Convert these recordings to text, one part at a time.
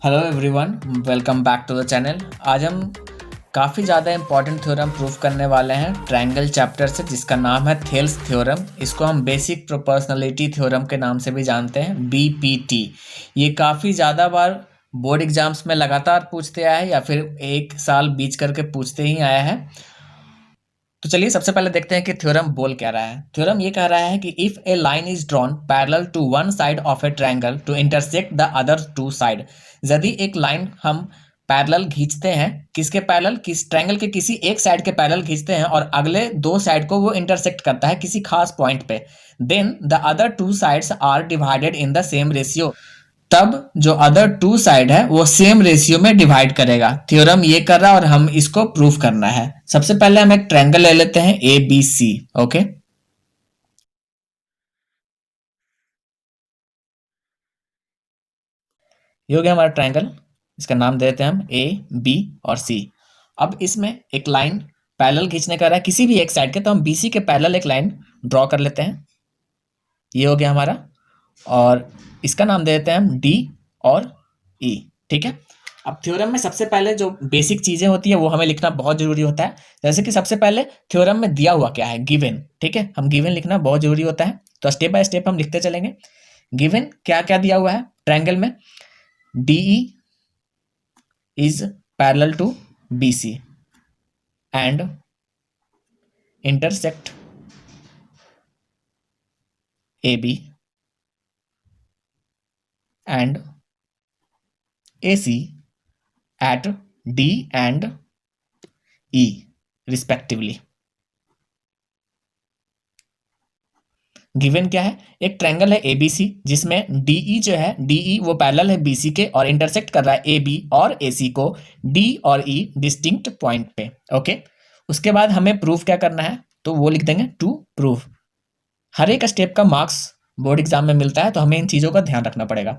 Hello everyone, welcome back to the channel. आज हम काफ़ी ज़्यादा इंपॉर्टेंट थ्योरम प्रूफ करने वाले हैं ट्रायंगल चैप्टर से, जिसका नाम है थेल्स थ्योरम। इसको हम बेसिक प्रोपोर्शनलिटी थ्योरम के नाम से भी जानते हैं, बीपीटी। ये काफ़ी ज़्यादा बार बोर्ड एग्जाम्स में लगातार पूछते आया है या फिर एक साल बीच करके पूछते ही आया है। तो चलिए सबसे पहले देखते हैं कि थ्योरम बोल क्या रहा है। थ्योरम ये कह रहा है कि if a line is drawn parallel to one side of a triangle to intersect the other two side. यदि एक लाइन हम पैरेलल खींचते हैं, किसके पैरेलल, किस ट्रायंगल के किसी एक साइड के पैरेलल खींचते हैं और अगले दो साइड को वो इंटरसेक्ट करता है किसी खास पॉइंट पे, then the other two sides are divided in the same ratio. तब जो अदर टू साइड है वो सेम रेशियो में डिवाइड करेगा। थ्योरम ये कर रहा है और हम इसको प्रूफ करना है। सबसे पहले हम एक ट्रायंगल ले लेते हैं ए बी सी। ओके, ये हो गया हमारा ट्रायंगल। इसका नाम दे देते हैं हम ए बी और सी। अब इसमें एक लाइन पैरेलल खींचने का रहा है किसी भी एक साइड के, तो हम बीसी के पैरेलल एक लाइन ड्रॉ कर लेते हैं। ये हो गया हमारा, और इसका नाम दे देते हैं हम डी और ई। ठीक है। अब थ्योरम में सबसे पहले जो बेसिक चीजें होती है वो हमें लिखना बहुत जरूरी होता है। जैसे कि सबसे पहले थ्योरम में दिया हुआ क्या है, गिवन। ठीक है, हम गिवन लिखना बहुत जरूरी होता है। तो स्टेप बाय स्टेप हम लिखते चलेंगे। गिवन क्या क्या दिया हुआ है ट्रायंगल में, DE is parallel to BC and intersect AB and AC at D and E respectively। Given क्या है, एक ट्रायंगल है ABC जिसमें DE जो है, DE वो पैरेलल है BC के और इंटरसेक्ट कर रहा है AB और AC को D और E डिस्टिंक्ट पॉइंट पे। ओके, उसके बाद हमें प्रूफ क्या करना है, तो वो लिख देंगे टू प्रूफ। हर एक स्टेप का मार्क्स बोर्ड एग्जाम में मिलता है, तो हमें इन चीज़ों का ध्यान रखना पड़ेगा।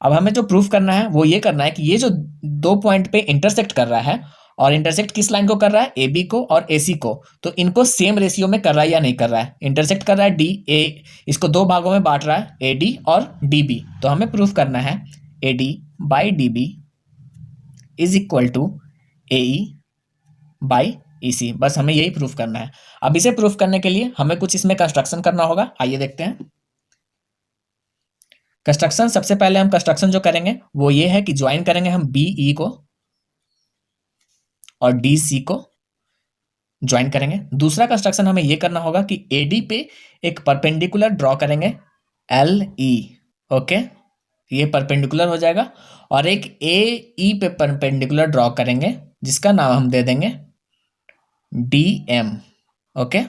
अब हमें जो प्रूफ करना है वो ये करना है कि ये जो दो पॉइंट पे इंटरसेक्ट कर रहा है, और इंटरसेक्ट किस लाइन को कर रहा है, ए बी को और ए सी को, तो इनको सेम रेशियो में कर रहा है या नहीं कर रहा है। इंटरसेक्ट कर रहा है डी ए, इसको दो भागों में बांट रहा है, ए डी और डी बी। तो हमें प्रूफ करना है A D by D B is equal to A E by E C. बस हमें यही प्रूफ करना है। अब इसे प्रूफ करने के लिए हमें कुछ इसमें कंस्ट्रक्शन करना होगा। आइए देखते हैं कंस्ट्रक्शन। सबसे पहले हम कंस्ट्रक्शन जो करेंगे वो ये है कि ज्वाइन करेंगे हम बी ई को और डी सी को ज्वाइन करेंगे। दूसरा कंस्ट्रक्शन हमें ये करना होगा कि ए डी पे एक परपेंडिकुलर ड्रॉ करेंगे, एल ई। ओके, ये परपेंडिकुलर हो जाएगा। और एक ए ई पे परपेंडिकुलर ड्रॉ करेंगे जिसका नाम हम दे देंगे D M. Okay,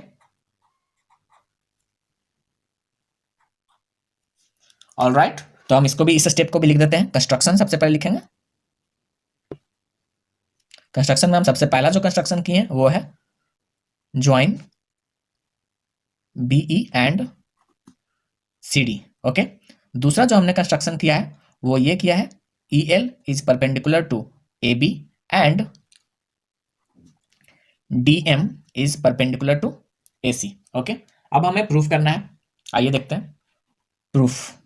all right. तो हम इसको भी, इस स्टेप को भी लिख देते हैं। कंस्ट्रक्शन सबसे पहले लिखेंगे। कंस्ट्रक्शन में हम सबसे पहला जो कंस्ट्रक्शन किए हैं वो है join BE and C D. Okay, दूसरा जो हमने कंस्ट्रक्शन किया है वो ये किया है, E L is perpendicular to A B and D M is perpendicular to A C. Okay, अब हमें प्रूफ करना है। आइए देखते हैं प्रूफ।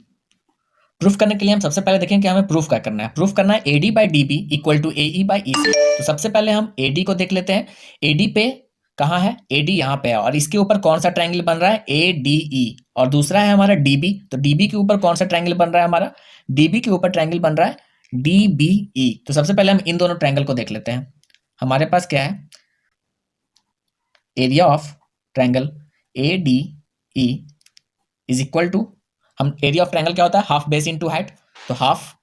प्रूफ करने के लिए हम सबसे पहले देखें कि हमें प्रूफ क्या करना है। प्रूफ करना है A D by D B equal to A E by E C. तो सबसे पहले हम ए डी को देख लेते हैं। ए डी पे कहाँ है, ए डी यहाँ पे है, और इसके ऊपर कौन सा ट्रायंगल बन रहा है, ए डी ई। और दूसरा है हमारा डी बी, तो डी बी के ऊपर कौन सा ट्रायंगल बन रहा है हमारा, डी बी के ऊपर ट्रायंगल बन रहा है डी बी ई। तो सबसे पहले हम इन दोनों ट्रायंगल को देख लेते हैं। हमारे पास क्या है, area of triangle A D E is equal to, हम एरिया ऑफ ट्रायंगल क्या होता है, हाफ बेस इनटू हाइट। तो हाफ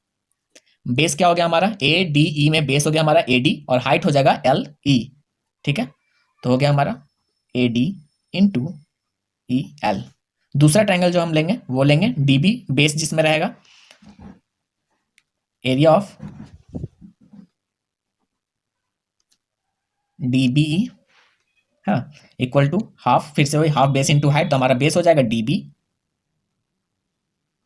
बेस क्या हो गया हमारा, ए डी ई में बेस हो गया हमारा ए डी और हाइट हो जाएगा एल ई। ठीक है, तो हो गया हमारा ए डी इंटू ई एल। दूसरा ट्रायंगल जो हम लेंगे वो लेंगे डी बी, बेस जिसमें रहेगा area of D B E, हाँ, इक्वल टू हाफ, फिर से वही हाफ बेस इनटू हाइट, तो हमारा बेस हो जाएगा डी बी।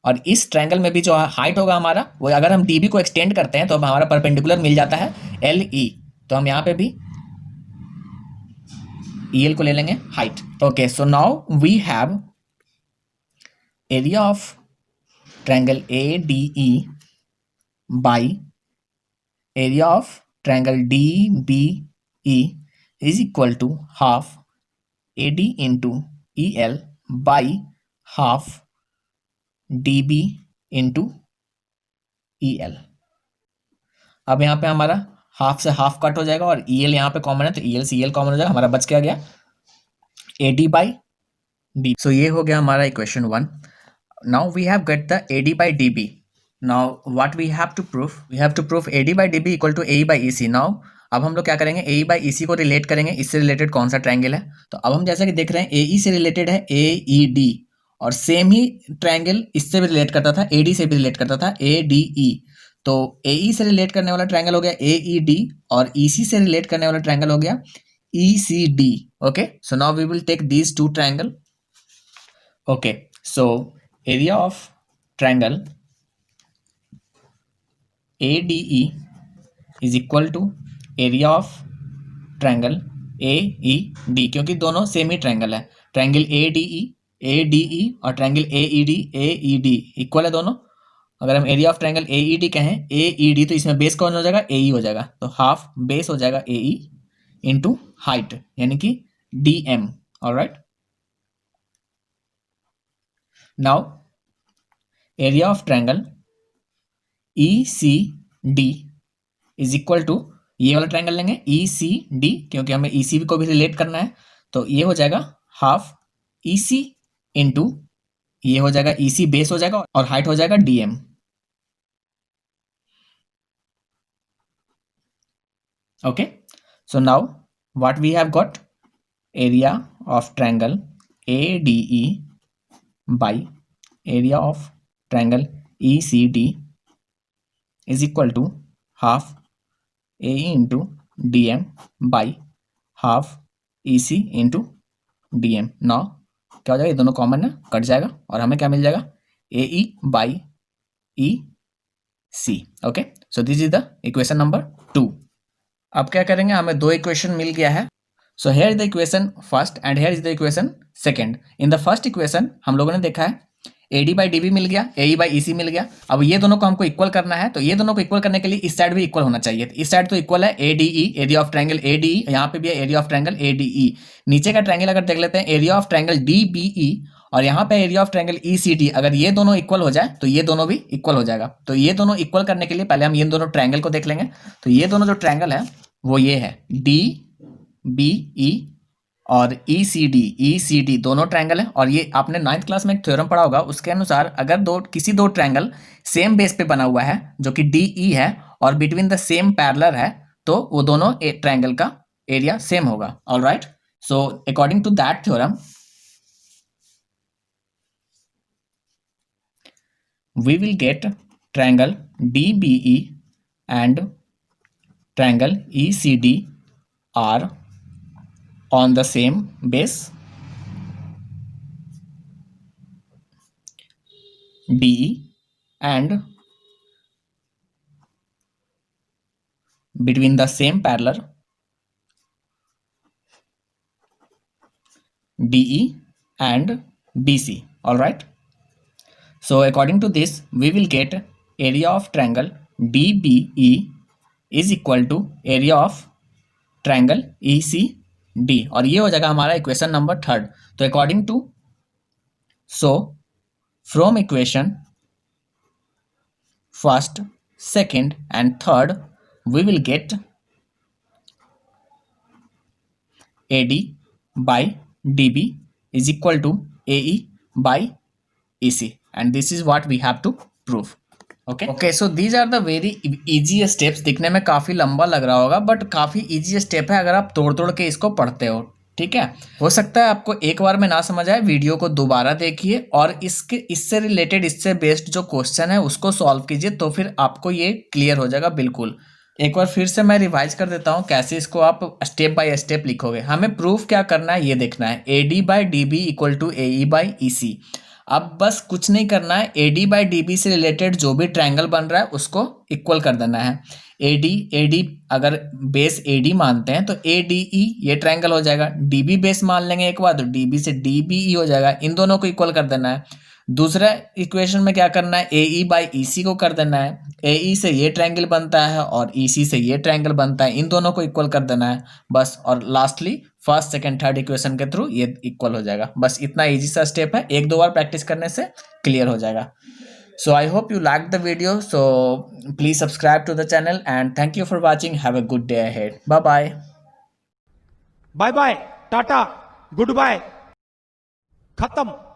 और इस ट्रायंगल में भी जो हाइट होगा हमारा, वो अगर हम डी बी को एक्सटेंड करते हैं तो हमारा परपेंडिकुलर मिल जाता है एल ई। तो हम यहाँ पे भी ई एल को ले लेंगे height. Okay, so now we have area of triangle A D E by area of triangle D B E is equal to half A D into E L by half D B into E L. अब यहाँ पे हमारा half से half cut हो जाएगा और E L यहाँ पे कॉमन है, तो ई एल से ई एल कॉमन हो जाएगा, हमारा बच क्या गया ए डी बाई डी। सो ये हो गया हमारा equation 1। Now we have get the A D by D B. Now what we have to proof, we have to proof A D by D B equal to A E by E C. Now अब हम लोग क्या करेंगे, ए E by E सी को relate करेंगे, इससे related कौन सा ट्रायंगल है। तो अब हम जैसा कि देख रहे हैं ए ई से रिलेटेड है ए ई डी, और सेम ही ट्रायंगल इससे भी रिलेट करता था, ए डी से भी रिलेट करता था ए डी ई। तो ए ई से रिलेट करने वाला ट्रायंगल हो गया ए ई डी, और ई सी से रिलेट करने वाला ट्रायंगल हो गया E C D. Okay, so now we will take these two triangle. Okay, so area of triangle A D E is equal to area of triangle A E D, क्योंकि दोनों same ही triangle है। Triangle A D E और triangle A E D equal है दोनों। अगर हम area of triangle A E D कहें ए ई डी, तो इसमें बेस कौन हो जाएगा, ए ई हो जाएगा, तो हाफ बेस हो जाएगा ए ई इंटू हाइट यानी कि D M. All right, now area of triangle E C D is equal to, ये वाला ट्रायंगल लेंगे ई सी डी, क्योंकि हमें ई सी को भी रिलेट करना है, तो ये हो जाएगा हाफ ई सी इंटू ये हो जाएगा ई सी बेस हो जाएगा और हाइट हो जाएगा D M. Okay, so now what we have got, area of triangle ADE by area of triangle ECD is equal to half AE into DM by half EC into DM। now क्या हो जाएगा, ये दोनों common है, cut जाएगा और हमें क्या मिल जाएगा AE by EC। Okay, so this is the equation number 2। अब क्या करेंगे, हमें दो इक्वेशन मिल गया है। So here is the equation first and here is the equation second. In the first equation हम लोगों ने देखा है A D by D B मिल गया, ए ई बाई ई सी मिल गया। अब ये दोनों को हमको इक्वल करना है, तो ये दोनों को इक्वल करने के लिए इस साइड भी इक्वल होना चाहिए। इस साइड तो इक्वल है A D E, area of triangle A D E, यहाँ पे भी है area of triangle A D E. नीचे का ट्रायंगल अगर देख लेते हैं area of triangle D B E, और यहाँ पे area of triangle E C D. अगर ये दोनों इक्वल हो जाए तो ये दोनों भी इक्वल हो जाएगा। तो ये दोनों इक्वल करने के लिए पहले हम ये दोनों ट्रायंगल को देख लेंगे। तो ये दोनों जो ट्रायंगल है वो ये है डी बी ई और ई सी डी दोनों ट्रायंगल है। और ये आपने 9th क्लास में एक थ्योरम पढ़ा होगा, उसके अनुसार अगर किसी दो ट्रायंगल सेम बेस पे बना हुआ है जो कि डी ई है और बिटवीन द सेम पैरेलल है, तो वो दोनों ट्रायंगल का एरिया सेम होगा। All right, so according to that theorem we will get triangle DBE and triangle ECD are on the same base DE and between the same parallel DE and BC. All right, so according to this we will get area of triangle DBE is equal to area of triangle ECD, और ये हो जाएगा हमारा equation number 3rd। तो according to, so from equation 1st, 2nd and 3rd we will get AD by DB is equal to AE by EC, and this is what we have to prove. Okay, so these are the very easy steps। दिखने में काफ़ी लंबा लग रहा होगा but काफ़ी easy step है अगर आप तोड़ के इसको पढ़ते हो। ठीक है, हो सकता है आपको एक बार में ना समझ आए, वीडियो को दोबारा देखिए और इससे रिलेटेड, इससे बेस्ड जो क्वेश्चन है उसको सॉल्व कीजिए, तो फिर आपको ये क्लियर हो जाएगा बिल्कुल। एक बार फिर से मैं रिवाइज कर देता हूँ कैसे इसको आप स्टेप बाय स्टेप लिखोगे। हमें प्रूफ क्या करना है ये देखना है, A D by D B equal to A E by E C. अब बस कुछ नहीं करना है, A D by D B से रिलेटेड जो भी ट्रायंगल बन रहा है उसको इक्वल कर देना है। ए डी अगर बेस ए डी मानते हैं तो ए डी ई ये ट्रायंगल हो जाएगा, डी बी बेस मान लेंगे एक बार तो डी बी से डी बी ई हो जाएगा। इन दोनों को इक्वल कर देना है। दूसरा इक्वेशन में क्या करना है, ए ई बाई ई सी को कर देना है। AE से ये ट्रायंगल बनता है और EC से ये ट्रायंगल बनता है, इन दोनों को इक्वल कर देना है बस। और lastly first second third equation के थ्रू ये इक्वल हो जाएगा। बस इतना इजी सा स्टेप है, एक दो बार प्रैक्टिस करने से क्लियर हो जाएगा। So I hope you liked the video. So please subscribe to the channel and thank you for watching. Have a good day ahead. Bye bye. Bye bye, tata, good bye, खत्म।